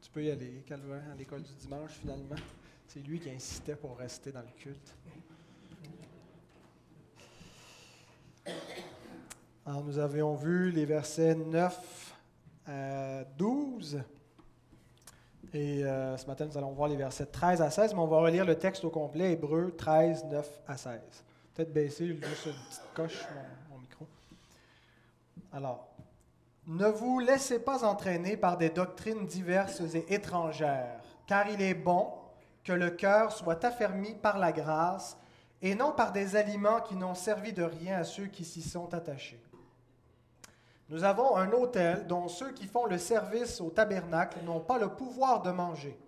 Tu peux y aller, Calvin, à l'école du dimanche, finalement. C'est lui qui insistait pour rester dans le culte. Alors, nous avions vu les versets 9 à 12. Et ce matin, nous allons voir les versets 13 à 16, mais on va relire le texte au complet, Hébreux 13, 9 à 16. Peut-être baisser juste une petite coche mon micro. Alors, ne vous laissez pas entraîner par des doctrines diverses et étrangères, car il est bon que le cœur soit affermi par la grâce et non par des aliments qui n'ont servi de rien à ceux qui s'y sont attachés. Nous avons un autel dont ceux qui font le service au tabernacle n'ont pas le pouvoir de manger.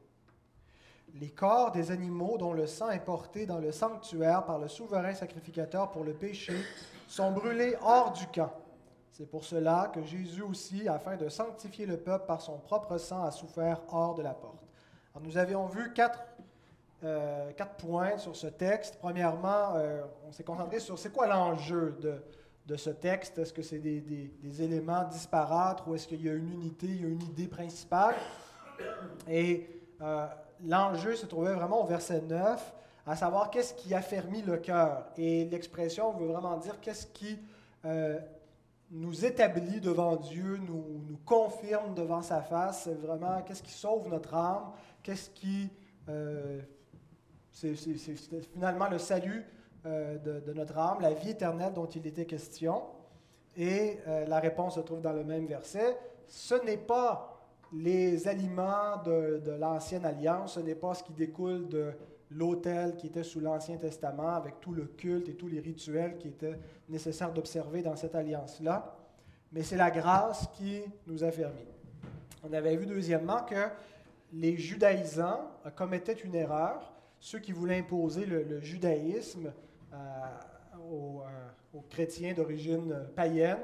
Les corps des animaux dont le sang est porté dans le sanctuaire par le souverain sacrificateur pour le péché sont brûlés hors du camp. C'est pour cela que Jésus aussi, afin de sanctifier le peuple par son propre sang, a souffert hors de la porte. Alors, nous avions vu quatre points sur ce texte. Premièrement, on s'est concentré sur c'est quoi l'enjeu de ce texte. Est-ce que c'est des éléments disparates ou est-ce qu'il y a une unité, il y a une idée principale? Et l'enjeu se trouvait vraiment au verset 9, à savoir qu'est-ce qui affermit le cœur. Et l'expression veut vraiment dire qu'est-ce qui nous établit devant Dieu, nous confirme devant sa face. C'est vraiment qu'est-ce qui sauve notre âme, qu'est-ce qui... c'est finalement le salut de notre âme, la vie éternelle dont il était question. Et la réponse se trouve dans le même verset. Ce n'est pas les aliments de l'Ancienne Alliance, ce n'est pas ce qui découle de l'autel qui était sous l'Ancien Testament, avec tout le culte et tous les rituels qui étaient nécessaires d'observer dans cette alliance-là, mais c'est la grâce qui nous affermit. On avait vu deuxièmement que les judaïsants commettaient une erreur, ceux qui voulaient imposer le judaïsme aux chrétiens d'origine païenne.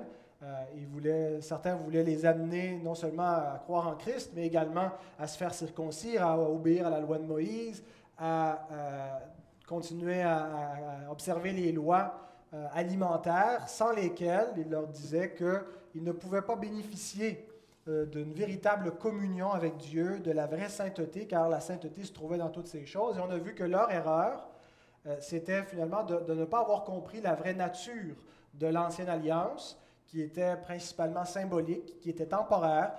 Certains voulaient les amener non seulement à croire en Christ, mais également à se faire circoncire, à obéir à la loi de Moïse, à continuer à observer les lois alimentaires, sans lesquelles, il leur disait qu'ils ne pouvaient pas bénéficier d'une véritable communion avec Dieu, de la vraie sainteté, car la sainteté se trouvait dans toutes ces choses. Et on a vu que leur erreur, c'était finalement de ne pas avoir compris la vraie nature de l'Ancienne Alliance, qui était principalement symbolique, qui était temporaire,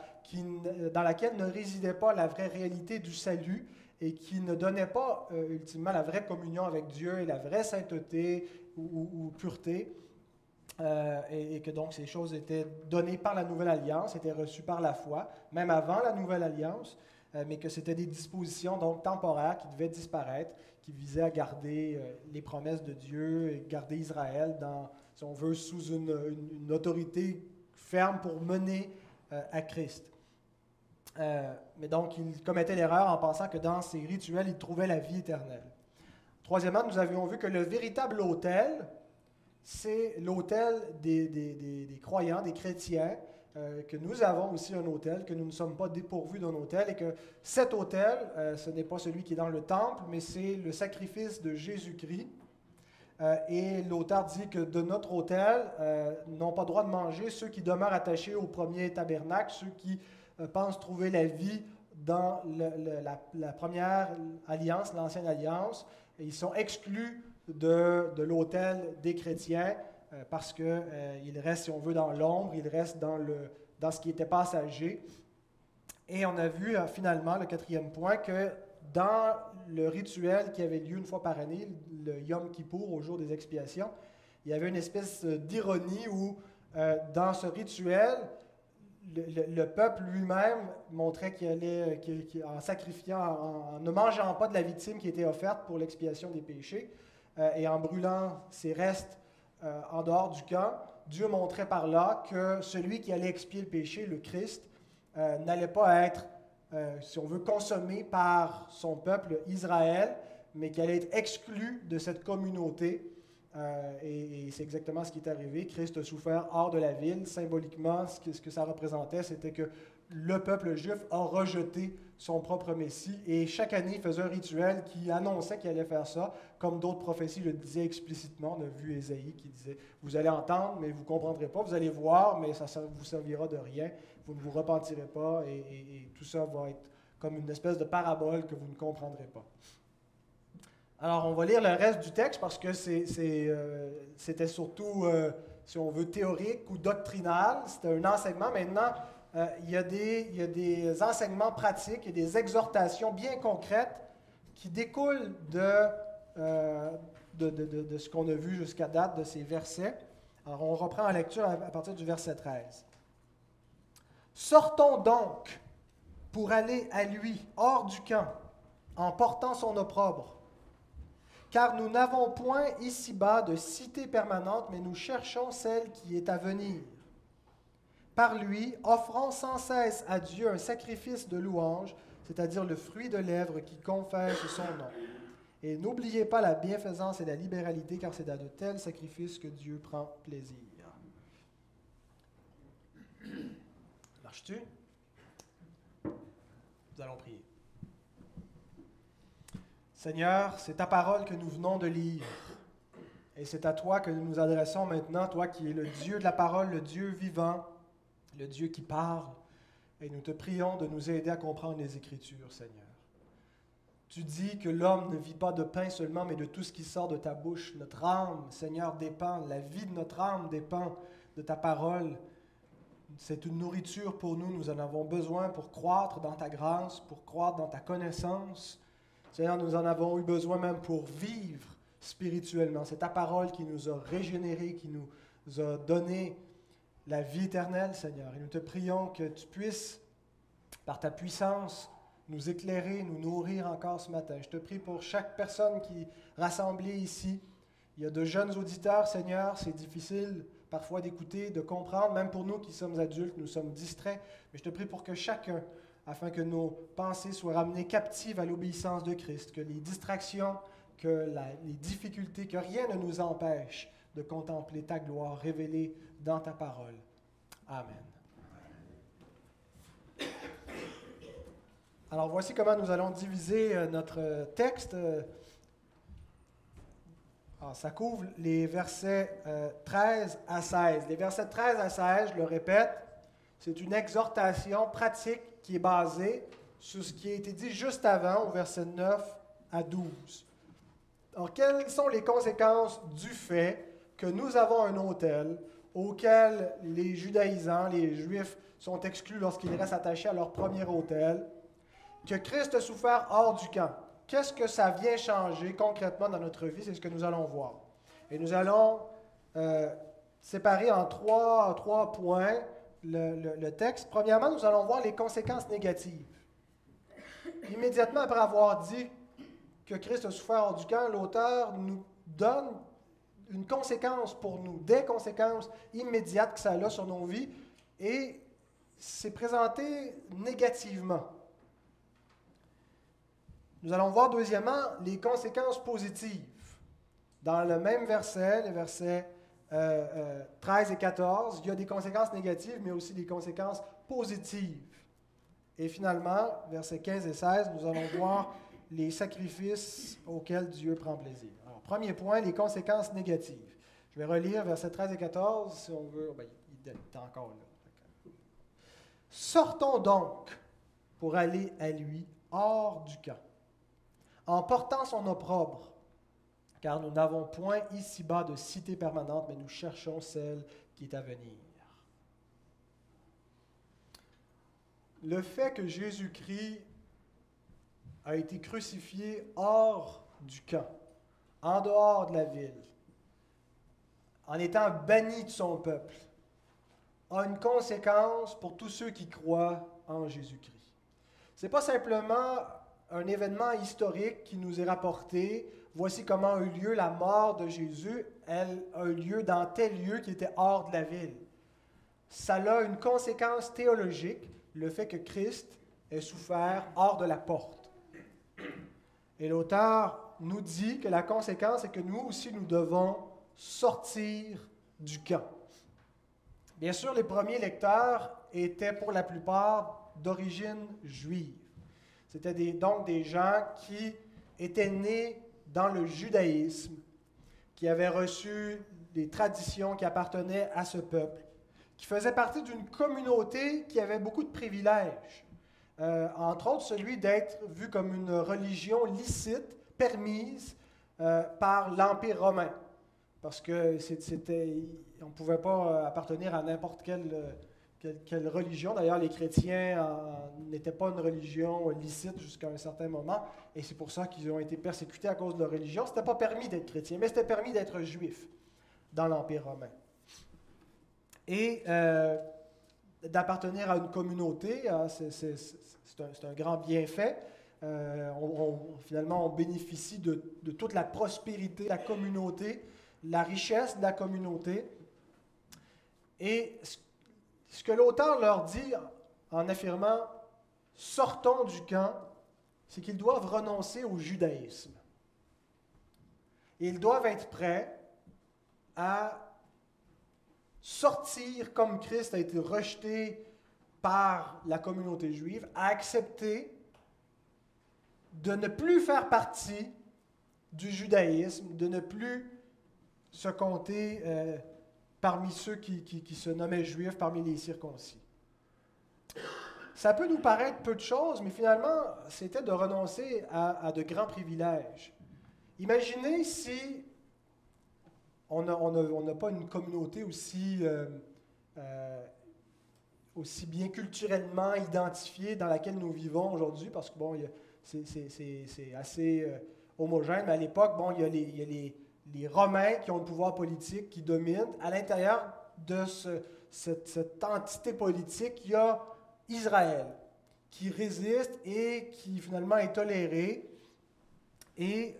dans laquelle ne résidait pas la vraie réalité du salut et qui ne donnait pas ultimement la vraie communion avec Dieu et la vraie sainteté ou pureté, et que donc ces choses étaient données par la Nouvelle Alliance, étaient reçues par la foi, même avant la Nouvelle Alliance, mais que c'était des dispositions donc temporaires qui devaient disparaître, qui visaient à garder les promesses de Dieu et garder Israël dans, si on veut, sous une autorité ferme pour mener à Christ. Mais donc, ils commettaient l'erreur en pensant que dans ces rituels, ils trouvaient la vie éternelle. Troisièmement, nous avions vu que le véritable autel, c'est l'autel des croyants, des chrétiens, que nous avons aussi un autel, que nous ne sommes pas dépourvus d'un autel, et que cet autel, ce n'est pas celui qui est dans le temple, mais c'est le sacrifice de Jésus-Christ. Et l'auteur dit que de notre autel n'ont pas droit de manger ceux qui demeurent attachés au premier tabernacle, ceux qui pensent trouver la vie dans la première alliance, l'ancienne alliance. Et ils sont exclus de l'autel des chrétiens parce qu'ils restent, si on veut, dans l'ombre, ils restent dans ce qui était passager. Et on a vu finalement, le quatrième point, que dans le rituel qui avait lieu une fois par année, le Yom Kippour, au jour des expiations, il y avait une espèce d'ironie où, dans ce rituel, le peuple lui-même montrait qu'il allait, en sacrifiant, en ne mangeant pas de la victime qui était offerte pour l'expiation des péchés, et en brûlant ses restes en dehors du camp, Dieu montrait par là que celui qui allait expier le péché, le Christ, n'allait pas être, si on veut, consommé par son peuple Israël, mais qui allait être exclu de cette communauté. Et c'est exactement ce qui est arrivé. Christ a souffert hors de la ville. Symboliquement, ce que ça représentait, c'était que le peuple juif a rejeté son propre Messie. Et chaque année, il faisait un rituel qui annonçait qu'il allait faire ça, comme d'autres prophéties le disaient explicitement. On a vu Ésaïe qui disait « Vous allez entendre, mais vous ne comprendrez pas. Vous allez voir, mais ça ne vous servira de rien. Vous ne vous repentirez pas. Et tout ça va être comme une espèce de parabole que vous ne comprendrez pas. Alors, on va lire le reste du texte parce que c'était surtout, si on veut, théorique ou doctrinal. C'était un enseignement. Maintenant, il y a des enseignements pratiques et des exhortations bien concrètes qui découlent de ce qu'on a vu jusqu'à date, de ces versets. Alors, on reprend la lecture à partir du verset 13. « Sortons donc pour aller à lui, hors du camp, en portant son opprobre. Car nous n'avons point ici-bas de cité permanente, mais nous cherchons celle qui est à venir. Par lui, offrons sans cesse à Dieu un sacrifice de louange, c'est-à-dire le fruit de lèvres qui confesse son nom. Et n'oubliez pas la bienfaisance et la libéralité, car c'est à de tels sacrifices que Dieu prend plaisir. » Marches-tu? Nous allons prier. Seigneur, c'est ta parole que nous venons de lire. Et c'est à toi que nous nous adressons maintenant, toi qui es le Dieu de la parole, le Dieu vivant, le Dieu qui parle. Et nous te prions de nous aider à comprendre les Écritures, Seigneur. Tu dis que l'homme ne vit pas de pain seulement, mais de tout ce qui sort de ta bouche. Notre âme, Seigneur, dépend, la vie de notre âme dépend de ta parole. C'est une nourriture pour nous, nous en avons besoin pour croître dans ta grâce, pour croître dans ta connaissance. Seigneur, nous en avons eu besoin même pour vivre spirituellement. C'est ta parole qui nous a régénérés, qui nous a donné la vie éternelle, Seigneur. Et nous te prions que tu puisses, par ta puissance, nous éclairer, nous nourrir encore ce matin. Je te prie pour chaque personne qui est rassemblée ici. Il y a de jeunes auditeurs, Seigneur, c'est difficile parfois d'écouter, de comprendre, même pour nous qui sommes adultes, nous sommes distraits. Mais je te prie pour que chacun, afin que nos pensées soient ramenées captives à l'obéissance de Christ, que les distractions, les difficultés, que rien ne nous empêche de contempler ta gloire révélée dans ta parole. Amen. Alors voici comment nous allons diviser notre texte. Alors, ça couvre les versets 13 à 16. Les versets 13 à 16, je le répète, c'est une exhortation pratique qui est basée sur ce qui a été dit juste avant, au verset 9 à 12. Alors, quelles sont les conséquences du fait que nous avons un autel auquel les judaïsants, les Juifs, sont exclus lorsqu'ils restent attachés à leur premier autel, que Christ a souffert hors du camp? Qu'est-ce que ça vient changer concrètement dans notre vie? C'est ce que nous allons voir. Et nous allons séparer en trois points le texte. Premièrement, nous allons voir les conséquences négatives. Immédiatement après avoir dit que Christ a souffert hors du camp, l'auteur nous donne une conséquence pour nous, des conséquences immédiates que ça a sur nos vies, et c'est présenté négativement. Nous allons voir deuxièmement les conséquences positives. Dans le même verset, les versets 13 et 14, il y a des conséquences négatives, mais aussi des conséquences positives. Et finalement, versets 15 et 16, nous allons voir les sacrifices auxquels Dieu prend plaisir. Alors, premier point, les conséquences négatives. Je vais relire versets 13 et 14, si on veut. Ben, il est encore là. Sortons donc pour aller à lui hors du camp, en portant son opprobre, car nous n'avons point ici-bas de cité permanente, mais nous cherchons celle qui est à venir. Le fait que Jésus-Christ a été crucifié hors du camp, en dehors de la ville, en étant banni de son peuple, a une conséquence pour tous ceux qui croient en Jésus-Christ. Ce n'est pas simplement un événement historique qui nous est rapporté. Voici comment a eu lieu la mort de Jésus. Elle a eu lieu dans tel lieu qui était hors de la ville. Ça a une conséquence théologique, le fait que Christ ait souffert hors de la porte. Et l'auteur nous dit que la conséquence est que nous aussi, nous devons sortir du camp. Bien sûr, les premiers lecteurs étaient pour la plupart d'origine juive. C'était donc des gens qui étaient nés dans le judaïsme, qui avaient reçu des traditions qui appartenaient à ce peuple, qui faisaient partie d'une communauté qui avait beaucoup de privilèges. entre autres celui d'être vu comme une religion licite, permise par l'Empire romain. Parce que on ne pouvait pas appartenir à n'importe quelle religion. D'ailleurs, les chrétiens n'étaient pas une religion licite jusqu'à un certain moment, et c'est pour ça qu'ils ont été persécutés à cause de leur religion. Ce n'était pas permis d'être chrétien, mais c'était permis d'être juif dans l'Empire romain. Et d'appartenir à une communauté, c'est un grand bienfait. Finalement, on bénéficie de toute la prospérité de la communauté, la richesse de la communauté. Et ce que l'auteur leur dit en affirmant « sortons du camp », c'est qu'ils doivent renoncer au judaïsme. Et ils doivent être prêts à sortir comme Christ a été rejeté par la communauté juive, à accepter de ne plus faire partie du judaïsme, de ne plus se compter parmi ceux qui se nommaient juifs, parmi les circoncis. Ça peut nous paraître peu de choses, mais finalement, c'était de renoncer à de grands privilèges. Imaginez si on n'a pas une communauté aussi bien culturellement identifiée dans laquelle nous vivons aujourd'hui, parce que bon, c'est assez homogène, mais à l'époque, bon, il y a les Romains qui ont le pouvoir politique, qui dominent. À l'intérieur de cette entité politique, il y a Israël, qui résiste et qui finalement est toléré. Et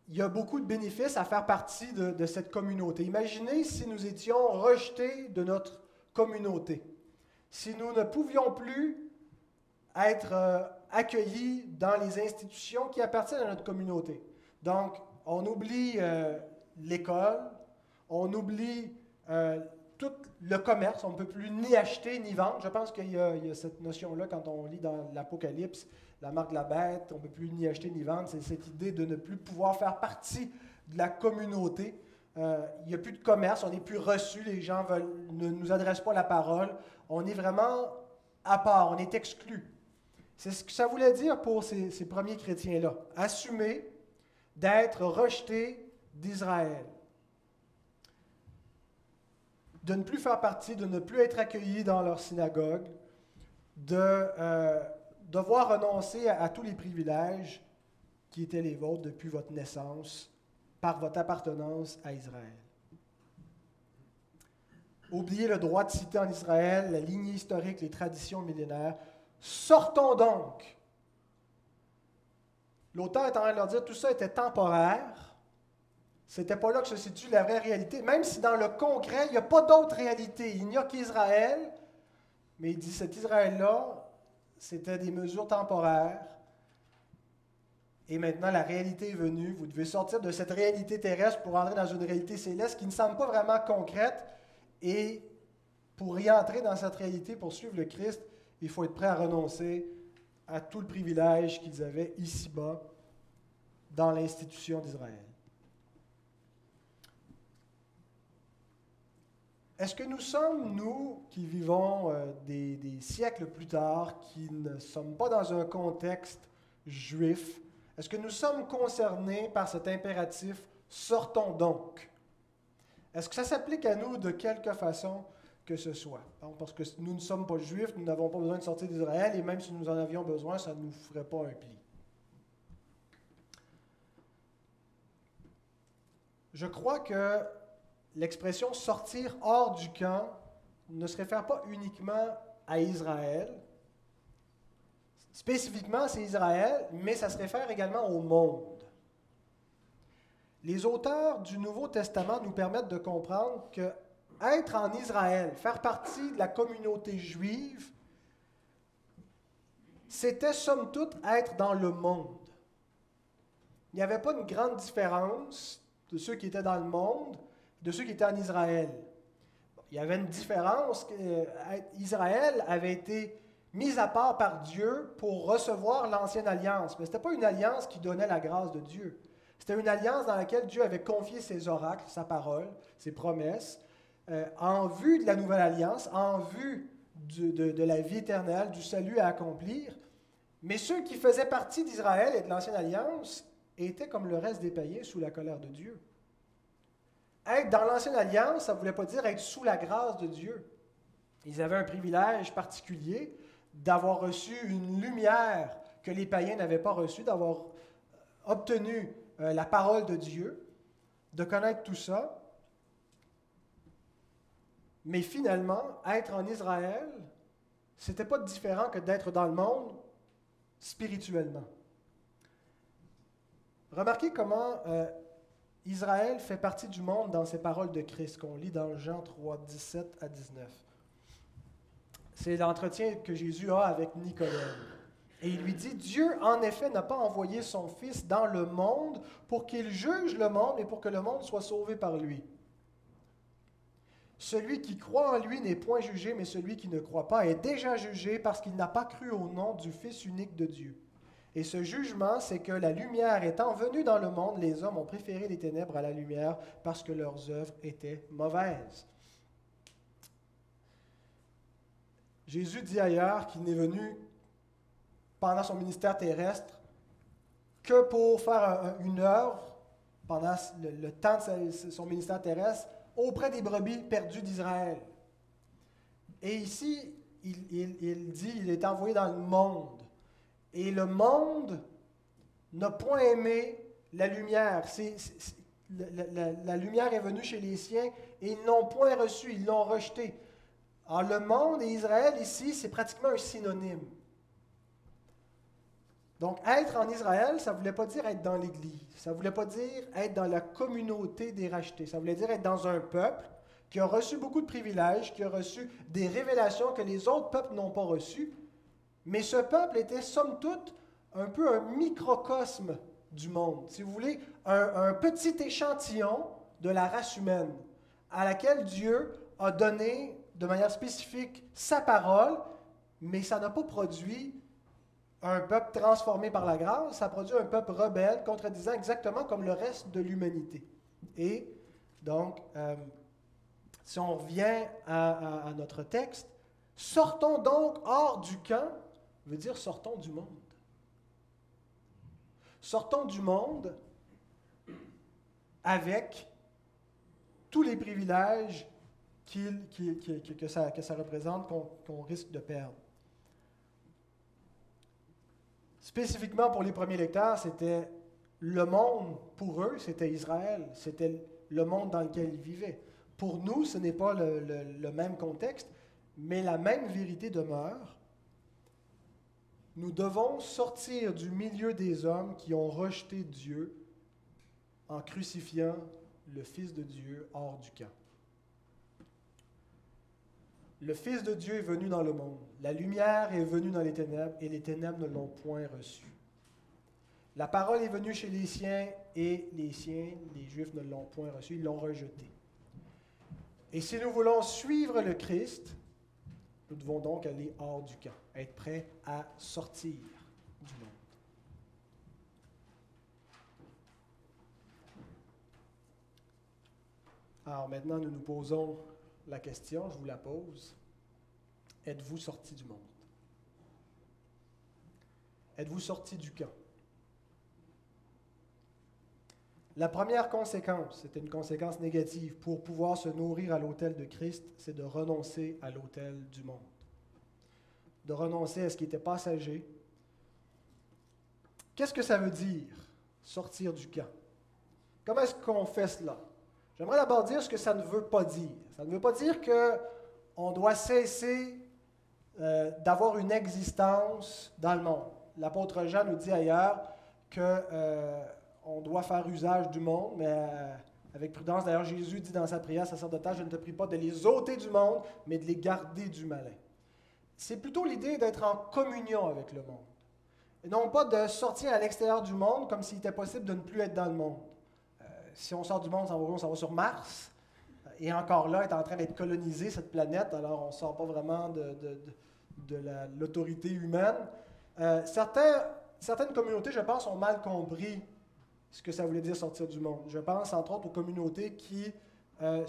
il y a beaucoup de bénéfices à faire partie de cette communauté. Imaginez si nous étions rejetés de notre communauté, si nous ne pouvions plus être accueillis dans les institutions qui appartiennent à notre communauté. Donc, on oublie l'école, on oublie tout le commerce, on ne peut plus ni acheter ni vendre. Je pense qu'il y a cette notion-là quand on lit dans l'Apocalypse, la marque de la bête, on ne peut plus ni acheter ni vendre. C'est cette idée de ne plus pouvoir faire partie de la communauté. Il n'y a plus de commerce, on n'est plus reçu, les gens ne nous adressent pas la parole. On est vraiment à part, on est exclu. C'est ce que ça voulait dire pour ces premiers chrétiens-là. Assumer d'être rejetés d'Israël. De ne plus faire partie, de ne plus être accueillis dans leur synagogue, de devoir renoncer à tous les privilèges qui étaient les vôtres depuis votre naissance, par votre appartenance à Israël. Oubliez le droit de cité en Israël, la lignée historique, les traditions millénaires. Sortons donc. L'auteur est en train de leur dire que tout ça était temporaire. Ce n'était pas là que se situe la vraie réalité. Même si dans le concret, il n'y a pas d'autre réalité. Il n'y a qu'Israël. Mais il dit cet Israël-là, c'était des mesures temporaires. Et maintenant, la réalité est venue. Vous devez sortir de cette réalité terrestre pour entrer dans une réalité céleste qui ne semble pas vraiment concrète. Et pour y entrer dans cette réalité, pour suivre le Christ, il faut être prêt à renoncer à tout le privilège qu'ils avaient ici-bas dans l'institution d'Israël. Est-ce que nous sommes, nous, qui vivons des siècles plus tard, qui ne sommes pas dans un contexte juif, est-ce que nous sommes concernés par cet impératif « sortons donc » ? Est-ce que ça s'applique à nous de quelque façon que ce soit? Donc, parce que nous ne sommes pas juifs, nous n'avons pas besoin de sortir d'Israël, et même si nous en avions besoin, ça ne nous ferait pas un pli. Je crois que l'expression « sortir hors du camp » ne se réfère pas uniquement à Israël. Spécifiquement, c'est Israël, mais ça se réfère également au monde. Les auteurs du Nouveau Testament nous permettent de comprendre que être en Israël, faire partie de la communauté juive, c'était somme toute être dans le monde. Il n'y avait pas une grande différence de ceux qui étaient dans le monde et de ceux qui étaient en Israël. Il y avait une différence. Israël avait été mis à part par Dieu pour recevoir l'ancienne alliance. Mais ce n'était pas une alliance qui donnait la grâce de Dieu. C'était une alliance dans laquelle Dieu avait confié ses oracles, sa parole, ses promesses, en vue de la nouvelle alliance, en vue de la vie éternelle, du salut à accomplir. Mais ceux qui faisaient partie d'Israël et de l'Ancienne Alliance étaient comme le reste des païens sous la colère de Dieu. Être dans l'Ancienne Alliance, ça ne voulait pas dire être sous la grâce de Dieu. Ils avaient un privilège particulier d'avoir reçu une lumière que les païens n'avaient pas reçue, d'avoir obtenu la parole de Dieu, de connaître tout ça. Mais finalement, être en Israël, ce n'était pas différent que d'être dans le monde spirituellement. Remarquez comment Israël fait partie du monde dans ces paroles de Christ qu'on lit dans Jean 3, 17 à 19. C'est l'entretien que Jésus a avec Nicodème. Et il lui dit, Dieu, en effet, n'a pas envoyé son Fils dans le monde pour qu'il juge le monde, mais pour que le monde soit sauvé par lui. Celui qui croit en lui n'est point jugé, mais celui qui ne croit pas est déjà jugé parce qu'il n'a pas cru au nom du Fils unique de Dieu. Et ce jugement, c'est que la lumière étant venue dans le monde, les hommes ont préféré les ténèbres à la lumière parce que leurs œuvres étaient mauvaises. Jésus dit ailleurs qu'il n'est venu pendant son ministère terrestre que pour faire une œuvre pendant le temps de son ministère terrestre auprès des brebis perdues d'Israël. Et ici, il dit qu'il est envoyé dans le monde. Et le monde n'a point aimé la lumière. La lumière est venue chez les siens et ils n'ont point reçu, ils l'ont rejeté. Alors le monde et Israël ici, c'est pratiquement un synonyme. Donc, être en Israël, ça ne voulait pas dire être dans l'Église. Ça ne voulait pas dire être dans la communauté des rachetés. Ça voulait dire être dans un peuple qui a reçu beaucoup de privilèges, qui a reçu des révélations que les autres peuples n'ont pas reçues. Mais ce peuple était, somme toute, un peu un microcosme du monde. Si vous voulez, un petit échantillon de la race humaine à laquelle Dieu a donné de manière spécifique sa parole, mais ça n'a pas produit un peuple transformé par la grâce, ça a produit un peuple rebelle, contredisant exactement comme le reste de l'humanité. Et donc, si on revient à notre texte, sortons donc hors du camp, veut dire sortons du monde. Sortons du monde avec tous les privilèges que ça représente, qu'on risque de perdre. Spécifiquement pour les premiers lecteurs, c'était le monde, pour eux, c'était Israël, c'était le monde dans lequel ils vivaient. Pour nous, ce n'est pas le même contexte, mais la même vérité demeure. Nous devons sortir du milieu des hommes qui ont rejeté Dieu en crucifiant le Fils de Dieu hors du camp. Le Fils de Dieu est venu dans le monde. La lumière est venue dans les ténèbres et les ténèbres ne l'ont point reçue. La parole est venue chez les siens et les siens, les Juifs, ne l'ont point reçue, ils l'ont rejetée. Et si nous voulons suivre le Christ, nous devons donc aller hors du camp, être prêts à sortir du monde. Alors maintenant, nous nous posons la question, je vous la pose. Êtes-vous sorti du monde? Êtes-vous sorti du camp? La première conséquence, c'était une conséquence négative. Pour pouvoir se nourrir à l'autel de Christ, c'est de renoncer à l'autel du monde. De renoncer à ce qui était passager. Qu'est-ce que ça veut dire, sortir du camp? Comment est-ce qu'on fait cela? J'aimerais d'abord dire ce que ça ne veut pas dire. Ça ne veut pas dire qu'on doit cesser d'avoir une existence dans le monde. L'apôtre Jean nous dit ailleurs qu'on doit faire usage du monde, mais avec prudence. D'ailleurs, Jésus dit dans sa prière sacerdotale, « Je ne te prie pas de les ôter du monde, mais de les garder du malin. » C'est plutôt l'idée d'être en communion avec le monde. Et non pas de sortir à l'extérieur du monde comme s'il était possible de ne plus être dans le monde. Si on sort du monde, on va sur Mars, et encore là, est en train d'être colonisée, cette planète, alors on ne sort pas vraiment de l'autorité humaine. Certaines communautés, je pense, ont mal compris ce que ça voulait dire sortir du monde. Je pense, entre autres, aux communautés qui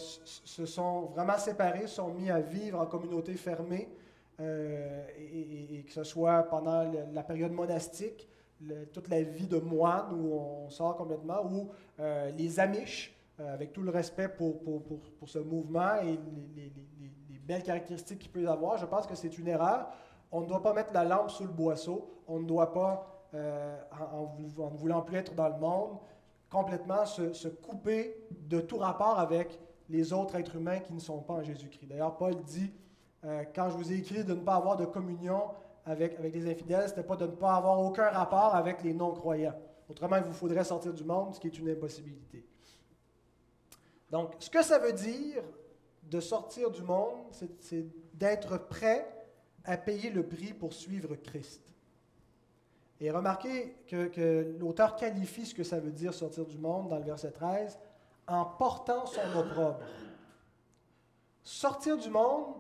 se sont vraiment séparées, sont mis à vivre en communauté fermée, et que ce soit pendant la période monastique, toute la vie de moine où on sort complètement, ou les Amish, avec tout le respect pour ce mouvement et les belles caractéristiques qu'il peut avoir, je pense que c'est une erreur. On ne doit pas mettre la lampe sous le boisseau, on ne doit pas, en ne voulant plus être dans le monde, complètement se couper de tout rapport avec les autres êtres humains qui ne sont pas en Jésus-Christ. D'ailleurs, Paul dit, quand je vous ai écrit de ne pas avoir de communion avec les infidèles, ce n'était pas de ne pas avoir aucun rapport avec les non-croyants. Autrement, il vous faudrait sortir du monde, ce qui est une impossibilité. Donc, ce que ça veut dire de sortir du monde, c'est d'être prêt à payer le prix pour suivre Christ. Et remarquez que l'auteur qualifie ce que ça veut dire sortir du monde dans le verset 13 en portant son opprobre. Sortir du monde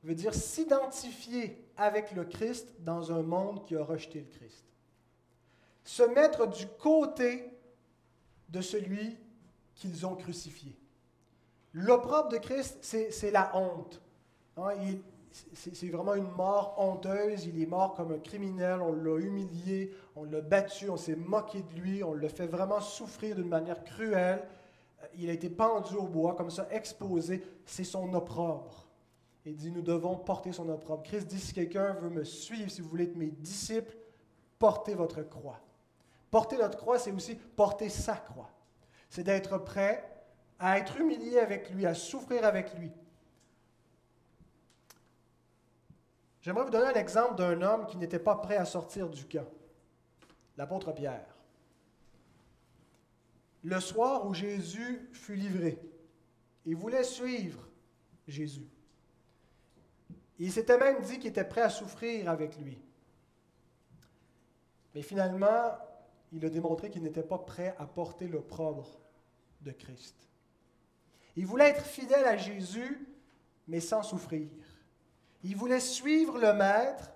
veut dire s'identifier avec le Christ dans un monde qui a rejeté le Christ. Se mettre du côté de celui qu'ils ont crucifié. L'opprobre de Christ, c'est la honte. Hein, c'est vraiment une mort honteuse. Il est mort comme un criminel. On l'a humilié, on l'a battu, on s'est moqué de lui, on l'a fait vraiment souffrir d'une manière cruelle. Il a été pendu au bois, comme ça, exposé. C'est son opprobre. Il dit, nous devons porter son opprobre. Christ dit, si quelqu'un veut me suivre, si vous voulez être mes disciples, portez votre croix. Porter notre croix, c'est aussi porter sa croix. C'est d'être prêt à être humilié avec lui, à souffrir avec lui. J'aimerais vous donner un exemple d'un homme qui n'était pas prêt à sortir du camp. L'apôtre Pierre. Le soir où Jésus fut livré, il voulait suivre Jésus. Il s'était même dit qu'il était prêt à souffrir avec lui. Mais finalement, il a démontré qu'il n'était pas prêt à porter l'opprobre de Christ. Il voulait être fidèle à Jésus, mais sans souffrir. Il voulait suivre le Maître,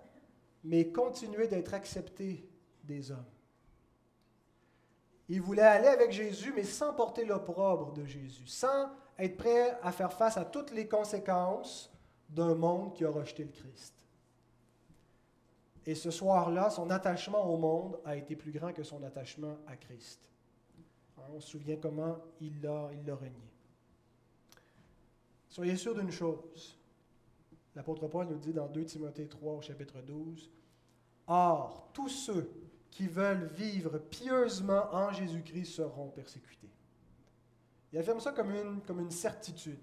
mais continuer d'être accepté des hommes. Il voulait aller avec Jésus, mais sans porter l'opprobre de Jésus, sans être prêt à faire face à toutes les conséquences d'un monde qui a rejeté le Christ. Et ce soir-là, son attachement au monde a été plus grand que son attachement à Christ. On se souvient comment il l'a renié. Soyez sûrs d'une chose. L'apôtre Paul nous dit dans 2 Timothée 3 au chapitre 12, « Or, tous ceux qui veulent vivre pieusement en Jésus-Christ seront persécutés. » Il affirme ça comme une certitude.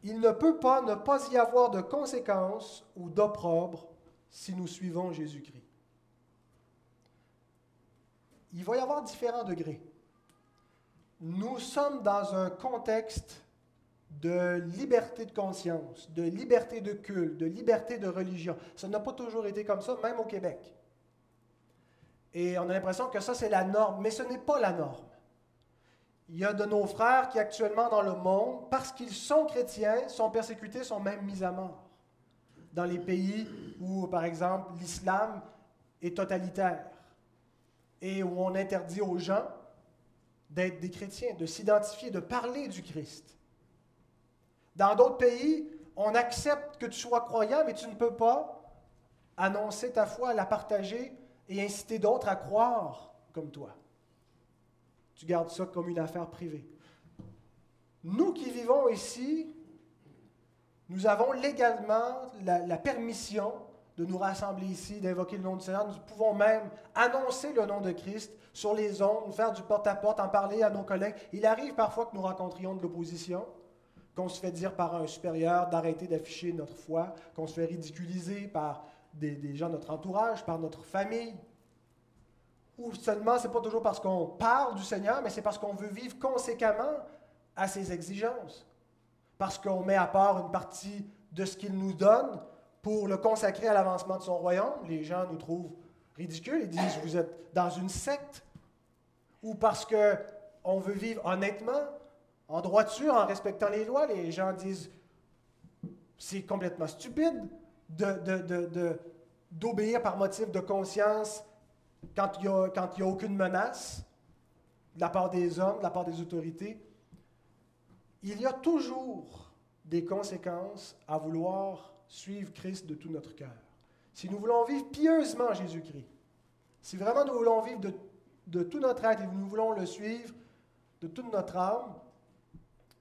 Il ne peut pas ne pas y avoir de conséquences ou d'opprobre si nous suivons Jésus-Christ. Il va y avoir différents degrés. Nous sommes dans un contexte de liberté de conscience, de liberté de culte, de liberté de religion. Ça n'a pas toujours été comme ça, même au Québec. Et on a l'impression que ça, c'est la norme, mais ce n'est pas la norme. Il y a de nos frères qui, actuellement dans le monde, parce qu'ils sont chrétiens, sont persécutés, sont même mis à mort. Dans les pays où, par exemple, l'islam est totalitaire et où on interdit aux gens d'être des chrétiens, de s'identifier, de parler du Christ. Dans d'autres pays, on accepte que tu sois croyant, mais tu ne peux pas annoncer ta foi, la partager et inciter d'autres à croire comme toi. Tu gardes ça comme une affaire privée. Nous qui vivons ici, nous avons légalement la permission de nous rassembler ici, d'invoquer le nom du Seigneur. Nous pouvons même annoncer le nom de Christ sur les ondes, faire du porte-à-porte, en parler à nos collègues. Il arrive parfois que nous rencontrions de l'opposition, qu'on se fait dire par un supérieur d'arrêter d'afficher notre foi, qu'on se fait ridiculiser par des gens de notre entourage, par notre famille. Ou seulement, ce n'est pas toujours parce qu'on parle du Seigneur, mais c'est parce qu'on veut vivre conséquemment à ses exigences. Parce qu'on met à part une partie de ce qu'il nous donne pour le consacrer à l'avancement de son royaume. Les gens nous trouvent ridicules, ils disent « vous êtes dans une secte ». Ou parce qu'on veut vivre honnêtement, en droiture, en respectant les lois, les gens disent « c'est complètement stupide d'obéir par motif de conscience quand il n'y a aucune menace de la part des hommes, de la part des autorités. » Il y a toujours des conséquences à vouloir suivre Christ de tout notre cœur, si nous voulons vivre pieusement Jésus-Christ, si vraiment nous voulons vivre de tout notre être et nous voulons le suivre de toute notre âme,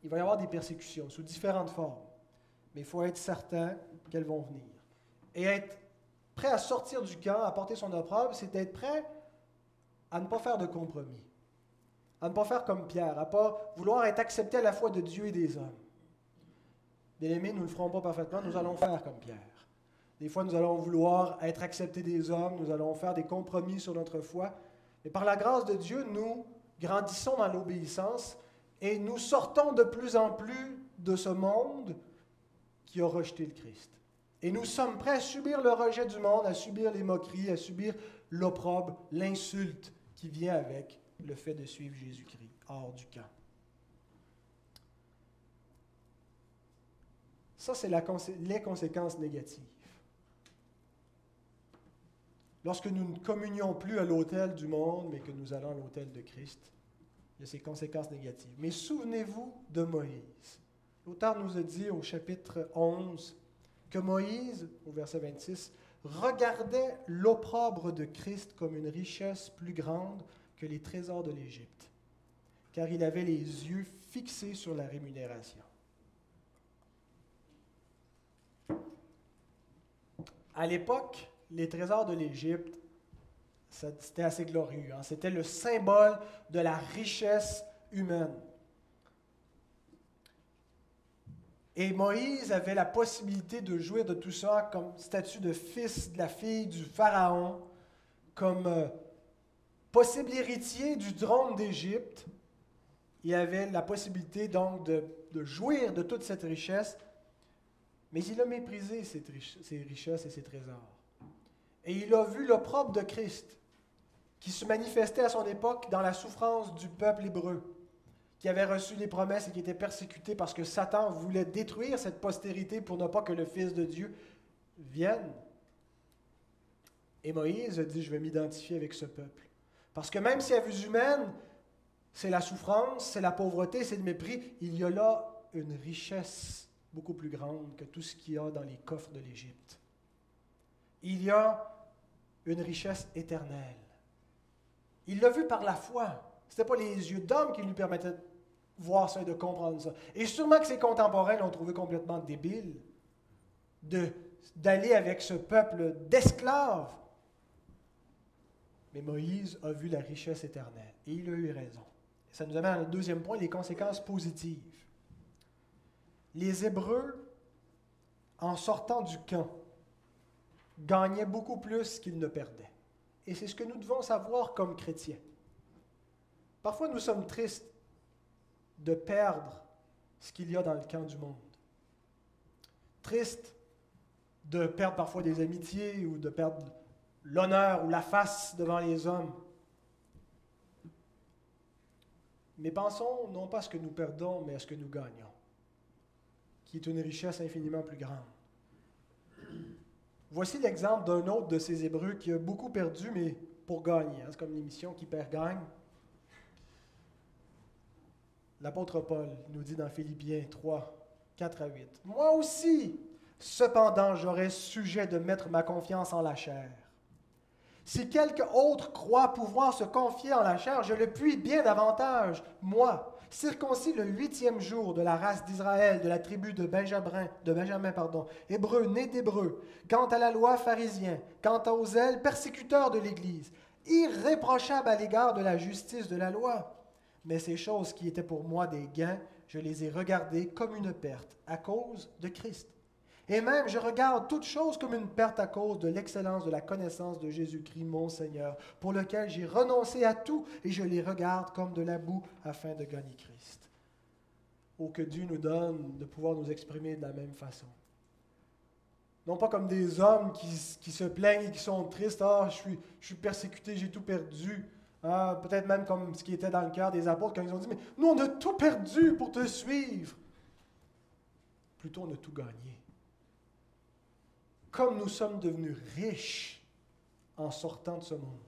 il va y avoir des persécutions sous différentes formes. Mais il faut être certain qu'elles vont venir. Et être prêt à sortir du camp, à porter son opprobre, c'est être prêt à ne pas faire de compromis, à ne pas faire comme Pierre, à ne pas vouloir être accepté à la fois de Dieu et des hommes. Bien-aimés, nous ne le ferons pas parfaitement, nous allons faire comme Pierre. Des fois, nous allons vouloir être acceptés des hommes, nous allons faire des compromis sur notre foi. Mais par la grâce de Dieu, nous grandissons dans l'obéissance et nous sortons de plus en plus de ce monde qui a rejeté le Christ. Et nous sommes prêts à subir le rejet du monde, à subir les moqueries, à subir l'opprobre, l'insulte qui vient avec le fait de suivre Jésus-Christ hors du camp. Ça, c'est les conséquences négatives. Lorsque nous ne communions plus à l'autel du monde, mais que nous allons à l'autel de Christ, il y a ces conséquences négatives. Mais souvenez-vous de Moïse. L'auteur nous a dit au chapitre 11 que Moïse, au verset 26, regardait l'opprobre de Christ comme une richesse plus grande que les trésors de l'Égypte, car il avait les yeux fixés sur la rémunération. À l'époque, les trésors de l'Égypte, c'était assez glorieux. Hein? C'était le symbole de la richesse humaine. Et Moïse avait la possibilité de jouir de tout ça comme statut de fils de la fille du Pharaon, comme possible héritier du trône d'Égypte. Il avait la possibilité donc de jouir de toute cette richesse, mais il a méprisé ces richesses et ces trésors. Et il a vu l'opprobre de Christ, qui se manifestait à son époque dans la souffrance du peuple hébreu, qui avait reçu les promesses et qui était persécuté parce que Satan voulait détruire cette postérité pour ne pas que le Fils de Dieu vienne. Et Moïse a dit, je vais m'identifier avec ce peuple. Parce que même si à vue humaine, c'est la souffrance, c'est la pauvreté, c'est le mépris, il y a là une richesse beaucoup plus grande que tout ce qu'il y a dans les coffres de l'Égypte. Il y a une richesse éternelle. Il l'a vu par la foi. Ce n'était pas les yeux d'homme qui lui permettaient de voir ça et de comprendre ça. Et sûrement que ses contemporains l'ont trouvé complètement débile d'aller avec ce peuple d'esclaves. Mais Moïse a vu la richesse éternelle et il a eu raison. Et ça nous amène à notre deuxième point, les conséquences positives. Les Hébreux, en sortant du camp, gagnaient beaucoup plus qu'ils ne perdaient. Et c'est ce que nous devons savoir comme chrétiens. Parfois, nous sommes tristes de perdre ce qu'il y a dans le camp du monde. Tristes de perdre parfois des amitiés ou de perdre l'honneur ou la face devant les hommes. Mais pensons non pas à ce que nous perdons, mais à ce que nous gagnons, qui est une richesse infiniment plus grande. Voici l'exemple d'un autre de ces Hébreux qui a beaucoup perdu, mais pour gagner. C'est comme l'émission qui perd gagne. L'apôtre Paul nous dit dans Philippiens 3, 4 à 8. « Moi aussi, cependant, j'aurais sujet de mettre ma confiance en la chair. Si quelque autre croit pouvoir se confier en la chair, je le puis bien davantage, moi, circoncis le 8e jour de la race d'Israël, de la tribu de Benjamin, hébreu, né d'hébreu, quant à la loi pharisien, quant aux zèles persécuteurs de l'Église, irréprochable à l'égard de la justice de la loi. Mais ces choses qui étaient pour moi des gains, je les ai regardées comme une perte à cause de Christ. Et même, je regarde toutes choses comme une perte à cause de l'excellence de la connaissance de Jésus-Christ, mon Seigneur, pour lequel j'ai renoncé à tout et je les regarde comme de la boue afin de gagner Christ. » Oh, que Dieu nous donne de pouvoir nous exprimer de la même façon. Non pas comme des hommes qui se plaignent et qui sont tristes. « Ah, je suis persécuté, j'ai tout perdu. » Ah, peut-être même comme ce qui était dans le cœur des apôtres quand ils ont dit « Mais nous, on a tout perdu pour te suivre. » Plutôt, on a tout gagné. Comme nous sommes devenus riches en sortant de ce monde.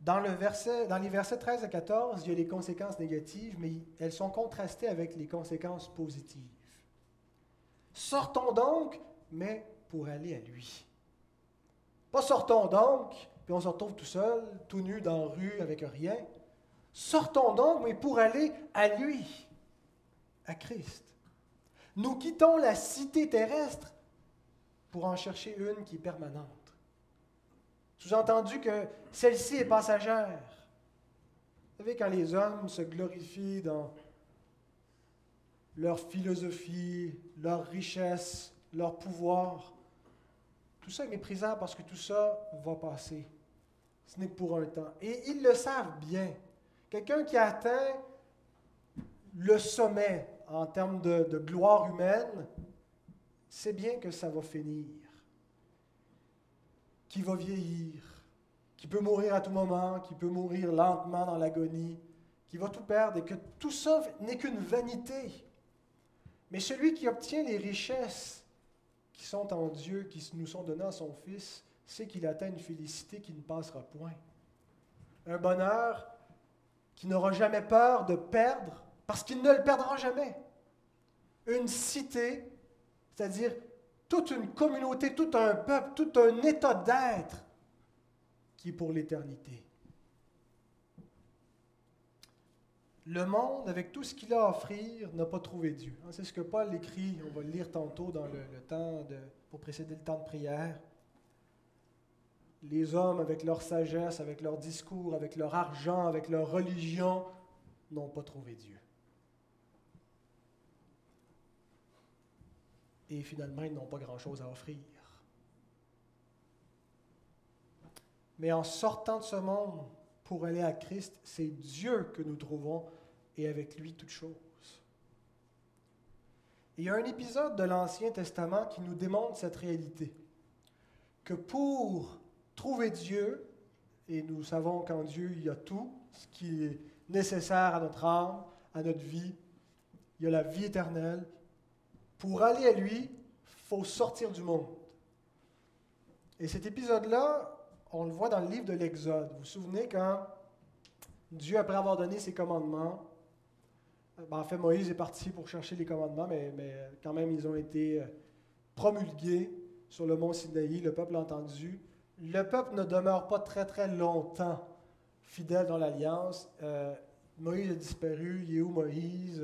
Dans les versets 13 à 14, il y a les conséquences négatives, mais elles sont contrastées avec les conséquences positives. Sortons donc, mais pour aller à lui. Pas sortons donc, puis on se retrouve tout seul, tout nu dans la rue avec rien. Sortons donc, mais pour aller à lui, à Christ. Nous quittons la cité terrestre pour en chercher une qui est permanente. Sous-entendu que celle-ci est passagère. Vous savez, quand les hommes se glorifient dans leur philosophie, leur richesse, leur pouvoir, tout ça est méprisable parce que tout ça va passer. Ce n'est que pour un temps. Et ils le savent bien. Quelqu'un qui atteint le sommet en termes de gloire humaine, sait bien que ça va finir. Qui va vieillir, qui peut mourir à tout moment, qui peut mourir lentement dans l'agonie, qui va tout perdre et que tout ça n'est qu'une vanité. Mais celui qui obtient les richesses qui sont en Dieu, qui nous sont données à son Fils, sait qu'il atteint une félicité qui ne passera point. Un bonheur qui n'aura jamais peur de perdre parce qu'il ne le perdra jamais. Une cité, c'est-à-dire toute une communauté, tout un peuple, tout un état d'être qui est pour l'éternité. Le monde, avec tout ce qu'il a à offrir, n'a pas trouvé Dieu. C'est ce que Paul écrit, on va le lire tantôt dans le temps pour précéder le temps de prière. Les hommes, avec leur sagesse, avec leur discours, avec leur argent, avec leur religion, n'ont pas trouvé Dieu. Et finalement, ils n'ont pas grand-chose à offrir. Mais en sortant de ce monde pour aller à Christ, c'est Dieu que nous trouvons et avec lui toutes choses. Il y a un épisode de l'Ancien Testament qui nous démontre cette réalité. Que pour trouver Dieu, et nous savons qu'en Dieu, il y a tout ce qui est nécessaire à notre âme, à notre vie, il y a la vie éternelle. Pour aller à lui, il faut sortir du monde. Et cet épisode-là, on le voit dans le livre de l'Exode. Vous vous souvenez quand Dieu, après avoir donné ses commandements, en fait, Moïse est parti pour chercher les commandements, mais quand même, ils ont été promulgués sur le mont Sinaï, le peuple a entendu. Le peuple ne demeure pas très, très longtemps fidèle dans l'alliance. Moïse a disparu. Il est où Moïse?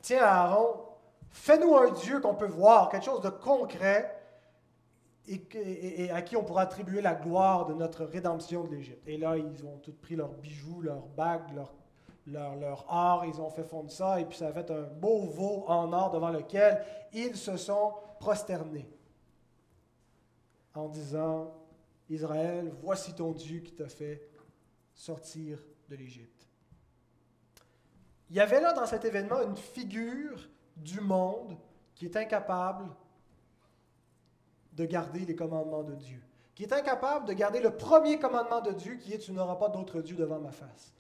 Tiens, Aaron, fais-nous un Dieu qu'on peut voir, quelque chose de concret et à qui on pourra attribuer la gloire de notre rédemption de l'Égypte. Et là, ils ont tous pris leurs bijoux, leurs bagues, leur or, ils ont fait fondre ça, et puis ça a fait un beau veau en or devant lequel ils se sont prosternés en disant, Israël, voici ton Dieu qui t'a fait sortir de l'Égypte. Il y avait là dans cet événement une figure du monde qui est incapable de garder les commandements de Dieu, qui est incapable de garder le premier commandement de Dieu qui est « Tu n'auras pas d'autre Dieu devant ma face ».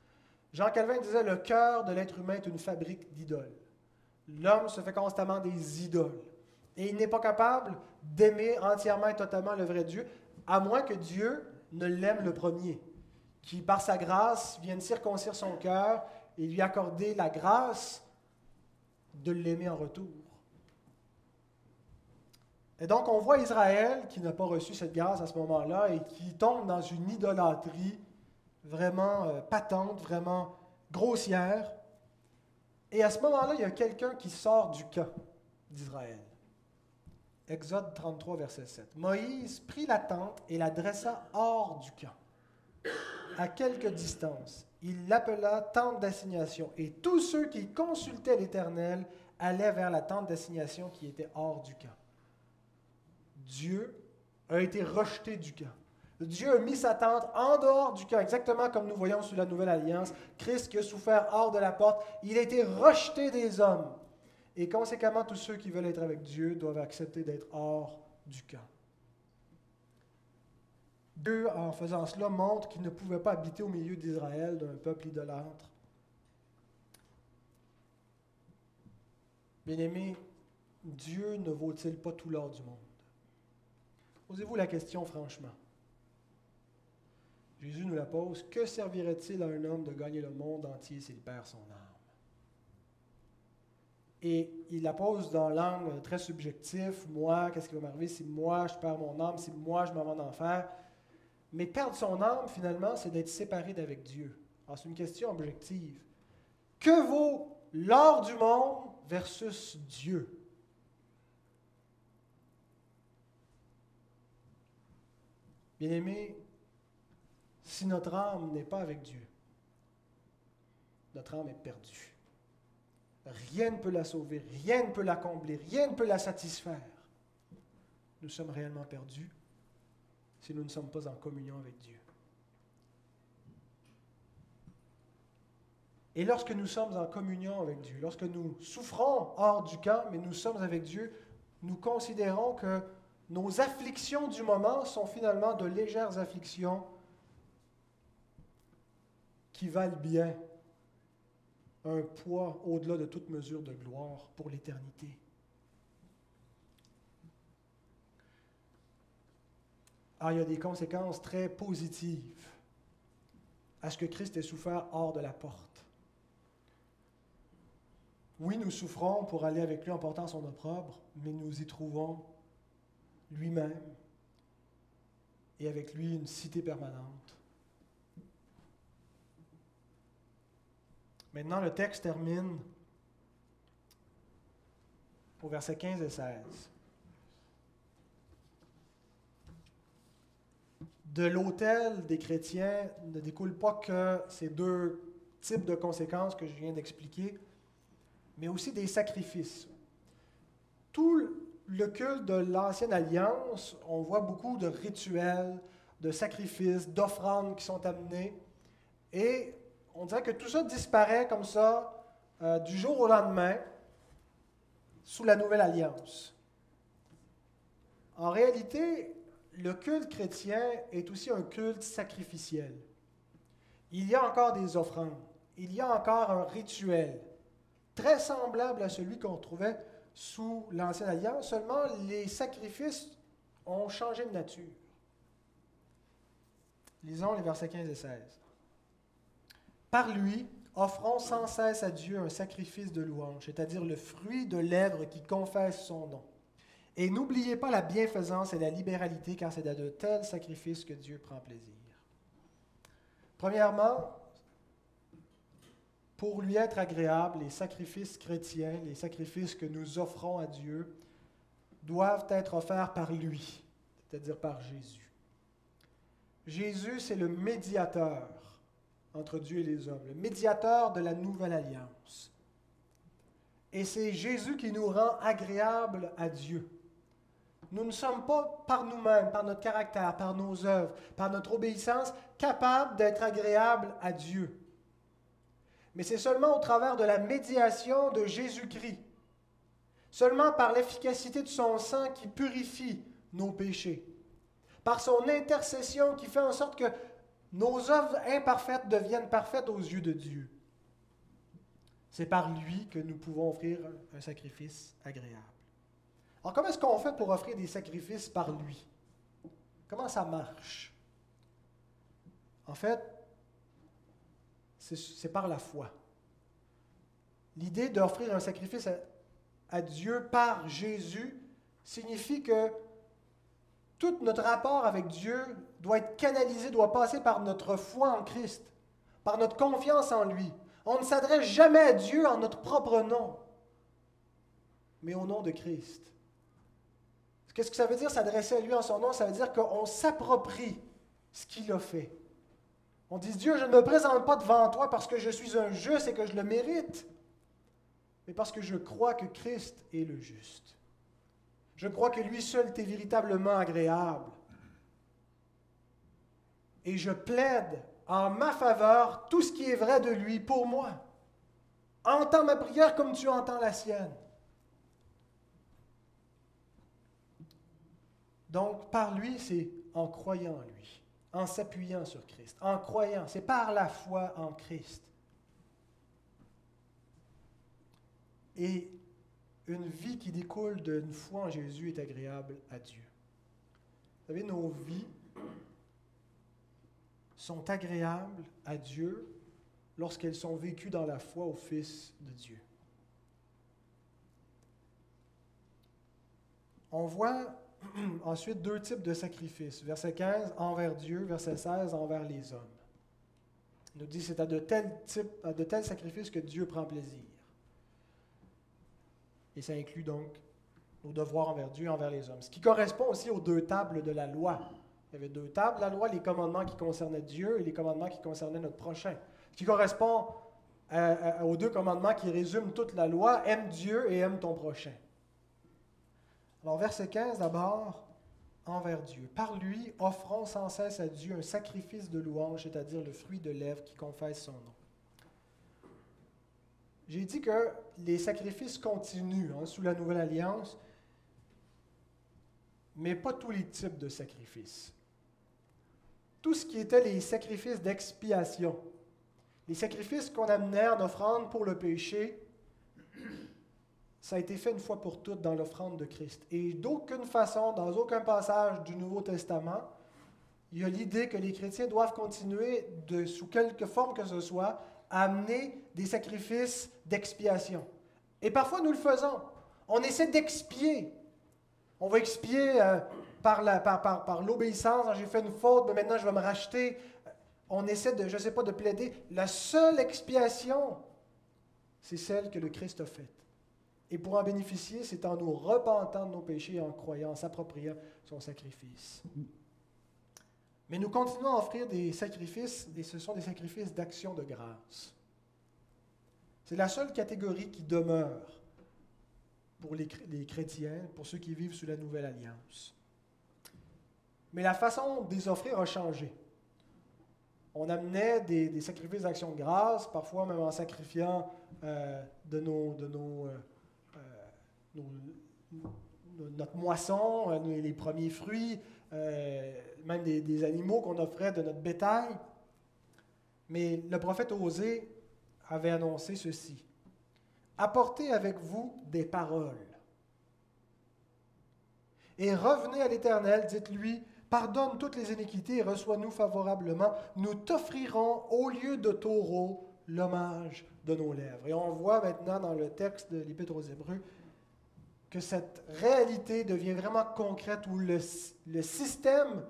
Jean Calvin disait « Le cœur de l'être humain est une fabrique d'idoles ». L'homme se fait constamment des idoles. Et il n'est pas capable d'aimer entièrement et totalement le vrai Dieu, à moins que Dieu ne l'aime le premier, qui par sa grâce vienne circoncire son cœur et lui accorder la grâce de l'aimer en retour. Et donc on voit Israël qui n'a pas reçu cette grâce à ce moment-là et qui tombe dans une idolâtrie vraiment patente, vraiment grossière. Et à ce moment-là, il y a quelqu'un qui sort du camp d'Israël. Exode 33, verset 7. Moïse prit la tente et la dressa hors du camp, à quelque distance. Il l'appela tente d'assignation. Et tous ceux qui consultaient l'Éternel allaient vers la tente d'assignation qui était hors du camp. Dieu a été rejeté du camp. Dieu a mis sa tente en dehors du camp, exactement comme nous voyons sous la Nouvelle Alliance. Christ qui a souffert hors de la porte, il a été rejeté des hommes. Et conséquemment, tous ceux qui veulent être avec Dieu doivent accepter d'être hors du camp. Dieu, en faisant cela, montre qu'il ne pouvait pas habiter au milieu d'Israël, d'un peuple idolâtre. Bien-aimés, Dieu ne vaut-il pas tout l'or du monde? Posez-vous la question franchement. Jésus nous la pose. Que servirait-il à un homme de gagner le monde entier s'il perd son âme? Et il la pose dans l'angle très subjectif. Moi, qu'est-ce qui va m'arriver si moi je perds mon âme, si moi je m'en vais en enfer? Mais perdre son âme, finalement, c'est d'être séparé d'avec Dieu. Alors, c'est une question objective. Que vaut l'or du monde versus Dieu? Bien-aimés, si notre âme n'est pas avec Dieu, notre âme est perdue. Rien ne peut la sauver, rien ne peut la combler, rien ne peut la satisfaire. Nous sommes réellement perdus si nous ne sommes pas en communion avec Dieu. Et lorsque nous sommes en communion avec Dieu, lorsque nous souffrons hors du camp, mais nous sommes avec Dieu, nous considérons que nos afflictions du moment sont finalement de légères afflictions qui valent bien un poids au-delà de toute mesure de gloire pour l'éternité. Alors, il y a des conséquences très positives à ce que Christ ait souffert hors de la porte. Oui, nous souffrons pour aller avec lui en portant son opprobre, mais nous y trouvons lui-même et avec lui une cité permanente. Maintenant, le texte termine au verset 15 et 16. De l'autel des chrétiens ne découle pas que ces deux types de conséquences que je viens d'expliquer, mais aussi des sacrifices. Tout le culte de l'Ancienne Alliance, on voit beaucoup de rituels, de sacrifices, d'offrandes qui sont amenés, et on dirait que tout ça disparaît comme ça du jour au lendemain sous la Nouvelle Alliance. En réalité, le culte chrétien est aussi un culte sacrificiel. Il y a encore des offrandes, il y a encore un rituel très semblable à celui qu'on trouvait sous l'Ancienne Alliance, seulement les sacrifices ont changé de nature. Lisons les versets 15 et 16. Par lui, offrons sans cesse à Dieu un sacrifice de louange, c'est-à-dire le fruit de lèvres qui confessent son nom. Et n'oubliez pas la bienfaisance et la libéralité, car c'est à de tels sacrifices que Dieu prend plaisir. Premièrement, pour lui être agréable, les sacrifices chrétiens, les sacrifices que nous offrons à Dieu, doivent être offerts par lui, c'est-à-dire par Jésus. Jésus, c'est le médiateur entre Dieu et les hommes, le médiateur de la nouvelle alliance. Et c'est Jésus qui nous rend agréables à Dieu. Nous ne sommes pas par nous-mêmes, par notre caractère, par nos œuvres, par notre obéissance, capables d'être agréables à Dieu. Mais c'est seulement au travers de la médiation de Jésus-Christ, seulement par l'efficacité de son sang qui purifie nos péchés, par son intercession qui fait en sorte que nos œuvres imparfaites deviennent parfaites aux yeux de Dieu. C'est par lui que nous pouvons offrir un sacrifice agréable. Alors, comment est-ce qu'on fait pour offrir des sacrifices par lui? Comment ça marche? En fait, c'est par la foi. L'idée d'offrir un sacrifice à Dieu par Jésus signifie que tout notre rapport avec Dieu doit être canalisé, doit passer par notre foi en Christ, par notre confiance en lui. On ne s'adresse jamais à Dieu en notre propre nom, mais au nom de Christ. Qu'est-ce que ça veut dire s'adresser à lui en son nom? Ça veut dire qu'on s'approprie ce qu'il a fait. On dit, Dieu, je ne me présente pas devant toi parce que je suis un juste et que je le mérite, mais parce que je crois que Christ est le juste. Je crois que lui seul t'est véritablement agréable. Et je plaide en ma faveur tout ce qui est vrai de lui pour moi. Entends ma prière comme tu entends la sienne. Donc, par lui, c'est en croyant en lui, en s'appuyant sur Christ, en croyant. C'est par la foi en Christ. Et une vie qui découle d'une foi en Jésus est agréable à Dieu. Vous savez, nos vies sont agréables à Dieu lorsqu'elles sont vécues dans la foi au Fils de Dieu. On voit ensuite deux types de sacrifices. Verset 15, envers Dieu. Verset 16, envers les hommes. Il nous dit que c'est à de tels sacrifices que Dieu prend plaisir. Et ça inclut donc nos devoirs envers Dieu et envers les hommes. Ce qui correspond aussi aux deux tables de la loi. Il y avait deux tables. La loi, les commandements qui concernaient Dieu et les commandements qui concernaient notre prochain. Ce qui correspond aux deux commandements qui résument toute la loi, aime Dieu et aime ton prochain. Alors, verset 15 d'abord, envers Dieu. Par lui, offrons sans cesse à Dieu un sacrifice de louange, c'est-à-dire le fruit de lèvres qui confesse son nom. J'ai dit que les sacrifices continuent sous la Nouvelle Alliance, mais pas tous les types de sacrifices. Tout ce qui était les sacrifices d'expiation, les sacrifices qu'on amenait en offrande pour le péché, ça a été fait une fois pour toutes dans l'offrande de Christ. Et d'aucune façon, dans aucun passage du Nouveau Testament, il y a l'idée que les chrétiens doivent continuer, sous quelque forme que ce soit, à amener des sacrifices d'expiation. Et parfois, nous le faisons. On essaie d'expier. On va expier par l'obéissance. J'ai fait une faute, mais maintenant je vais me racheter. On essaie de, je ne sais pas, de plaider. La seule expiation, c'est celle que le Christ a faite. Et pour en bénéficier, c'est en nous repentant de nos péchés et en croyant, en s'appropriant son sacrifice. Mais nous continuons à offrir des sacrifices, et ce sont des sacrifices d'action de grâce. C'est la seule catégorie qui demeure pour les chrétiens, pour ceux qui vivent sous la Nouvelle Alliance. Mais la façon de les offrir a changé. On amenait des sacrifices d'action de grâce, parfois même en sacrifiant notre moisson, les premiers fruits, même des animaux qu'on offrait de notre bétail. Mais le prophète Osée avait annoncé ceci. « Apportez avec vous des paroles. Et revenez à l'Éternel, dites-lui, pardonne toutes les iniquités et reçois-nous favorablement. Nous t'offrirons au lieu de taureau l'hommage de nos lèvres. » Et on voit maintenant dans le texte de l'Épître aux Hébreux que cette réalité devient vraiment concrète, où le système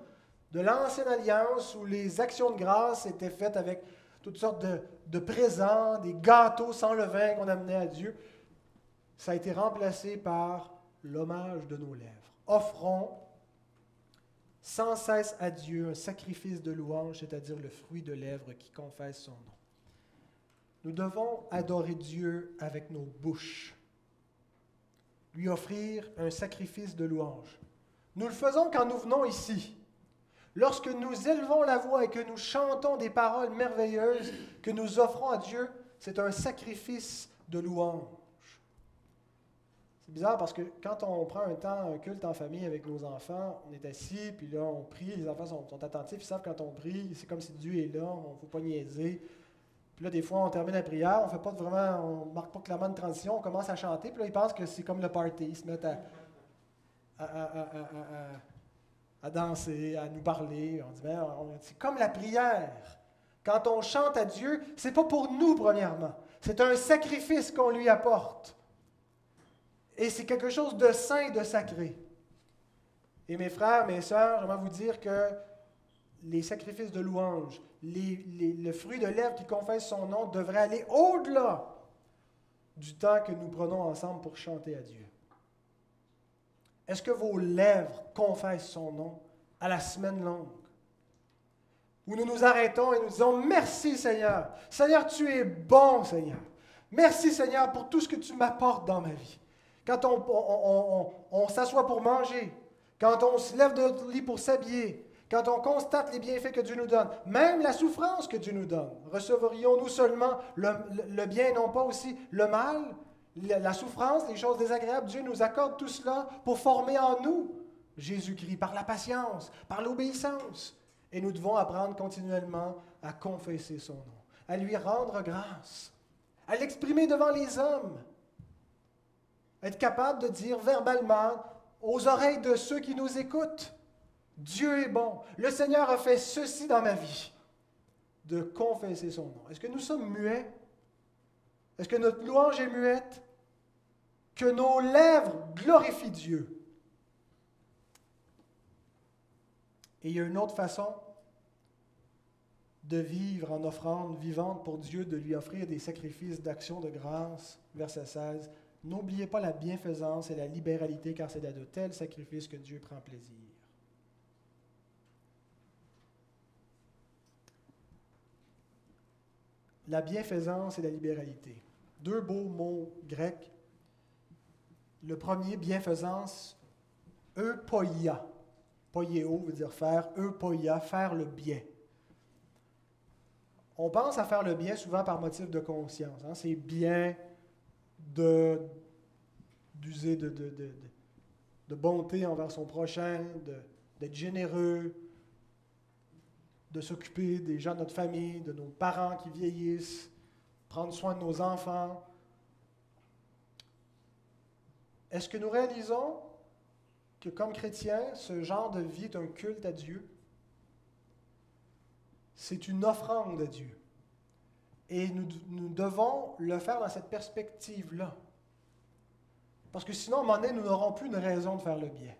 de l'Ancienne Alliance, où les actions de grâce étaient faites avec toutes sortes de présents, des gâteaux sans levain qu'on amenait à Dieu, ça a été remplacé par l'hommage de nos lèvres. Offrons sans cesse à Dieu un sacrifice de louange, c'est-à-dire le fruit de lèvres qui confesse son nom. Nous devons adorer Dieu avec nos bouches, lui offrir un sacrifice de louange. Nous le faisons quand nous venons ici. Lorsque nous élevons la voix et que nous chantons des paroles merveilleuses que nous offrons à Dieu, c'est un sacrifice de louange. C'est bizarre parce que quand on prend un culte en famille avec nos enfants, on est assis, puis là on prie, les enfants sont attentifs, ils savent quand on prie, c'est comme si Dieu est là, on ne faut pas niaiser. Puis là, des fois, on termine la prière, on ne marque pas clairement de transition, on commence à chanter, puis là, ils pensent que c'est comme le party, ils se mettent à danser, à nous parler. On dit, c'est comme la prière. Quand on chante à Dieu, ce n'est pas pour nous, premièrement. C'est un sacrifice qu'on lui apporte. Et c'est quelque chose de saint et de sacré. Et mes frères, mes sœurs, j'aimerais vous dire que les sacrifices de louange, le fruit de lèvres qui confesse son nom devrait aller au-delà du temps que nous prenons ensemble pour chanter à Dieu. Est-ce que vos lèvres confessent son nom à la semaine longue? Où nous nous arrêtons et nous disons « Merci Seigneur. Seigneur, tu es bon Seigneur. Merci Seigneur pour tout ce que tu m'apportes dans ma vie. » Quand on s'assoit pour manger, quand on se lève de notre lit pour s'habiller, quand on constate les bienfaits que Dieu nous donne, même la souffrance que Dieu nous donne, recevrions-nous seulement le bien et non pas aussi le mal? La souffrance, les choses désagréables, Dieu nous accorde tout cela pour former en nous Jésus-Christ, par la patience, par l'obéissance. Et nous devons apprendre continuellement à confesser son nom, à lui rendre grâce, à l'exprimer devant les hommes, être capable de dire verbalement aux oreilles de ceux qui nous écoutent, Dieu est bon, le Seigneur a fait ceci dans ma vie. de confesser son nom? Est-ce que nous sommes muets? Est-ce que notre louange est muette? Que nos lèvres glorifient Dieu. Et il y a une autre façon de vivre en offrande vivante pour Dieu, de lui offrir des sacrifices d'action de grâce. Verset 16. N'oubliez pas la bienfaisance et la libéralité, car c'est à de tels sacrifices que Dieu prend plaisir. La bienfaisance et la libéralité. Deux beaux mots grecs. Le premier, bienfaisance, eupoia. Poieo veut dire faire, eupoia, faire le bien. On pense à faire le bien souvent par motif de conscience. Hein? C'est bien d'user de bonté envers son prochain, d'être généreux, de s'occuper des gens de notre famille, de nos parents qui vieillissent, prendre soin de nos enfants. Est-ce que nous réalisons que comme chrétiens, ce genre de vie est un culte à Dieu? C'est une offrande à Dieu. Et nous devons le faire dans cette perspective-là. Parce que sinon, à un moment donné, nous n'aurons plus une raison de faire le bien.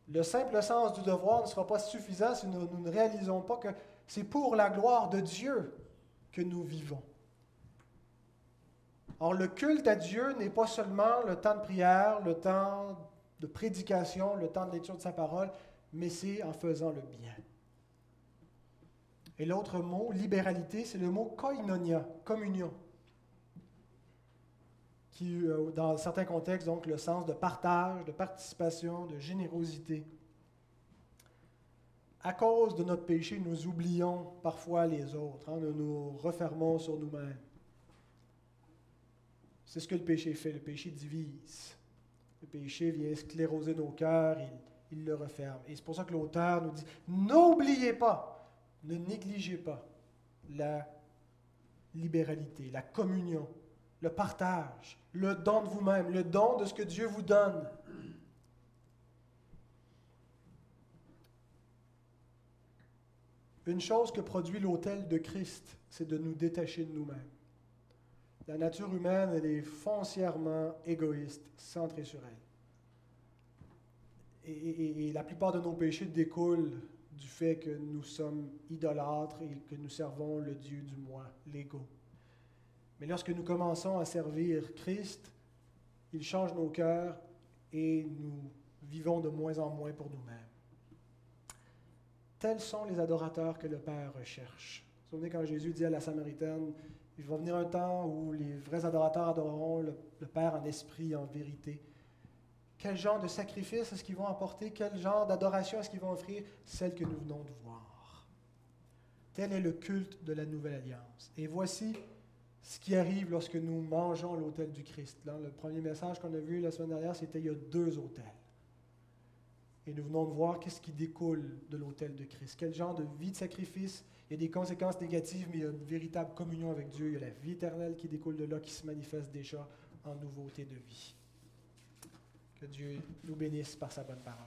Le simple sens du devoir ne sera pas suffisant si nous ne réalisons pas que c'est pour la gloire de Dieu que nous vivons. Or, le culte à Dieu n'est pas seulement le temps de prière, le temps de prédication, le temps de lecture de sa parole, mais c'est en faisant le bien. Et l'autre mot, libéralité, c'est le mot koinonia, communion, qui, dans certains contextes, donc le sens de partage, de participation, de générosité. À cause de notre péché, nous oublions parfois les autres, hein, nous nous refermons sur nous-mêmes. C'est ce que le péché fait, le péché divise. Le péché vient scléroser nos cœurs, il le referme. Et c'est pour ça que l'auteur nous dit, n'oubliez pas, ne négligez pas la libéralité, la communion, le partage, le don de vous-même, le don de ce que Dieu vous donne. Une chose que produit l'autel de Christ, c'est de nous détacher de nous-mêmes. La nature humaine, elle est foncièrement égoïste, centrée sur elle. Et la plupart de nos péchés découlent du fait que nous sommes idolâtres et que nous servons le Dieu du moi, l'ego. Mais lorsque nous commençons à servir Christ, il change nos cœurs et nous vivons de moins en moins pour nous-mêmes. Tels sont les adorateurs que le Père recherche. Vous vous souvenez quand Jésus dit à la Samaritaine, il va venir un temps où les vrais adorateurs adoreront le Père en esprit et en vérité. Quel genre de sacrifice est-ce qu'ils vont apporter? Quel genre d'adoration est-ce qu'ils vont offrir? Celle que nous venons de voir. Tel est le culte de la Nouvelle Alliance. Et voici ce qui arrive lorsque nous mangeons l'autel du Christ. Là, le premier message qu'on a vu la semaine dernière, c'était il y a 2 autels. Et nous venons de voir qu'est-ce qui découle de l'autel de Christ. Quel genre de vie de sacrifice? Il y a des conséquences négatives, mais il y a une véritable communion avec Dieu. Il y a la vie éternelle qui découle de là, qui se manifeste déjà en nouveauté de vie. Que Dieu nous bénisse par sa bonne parole.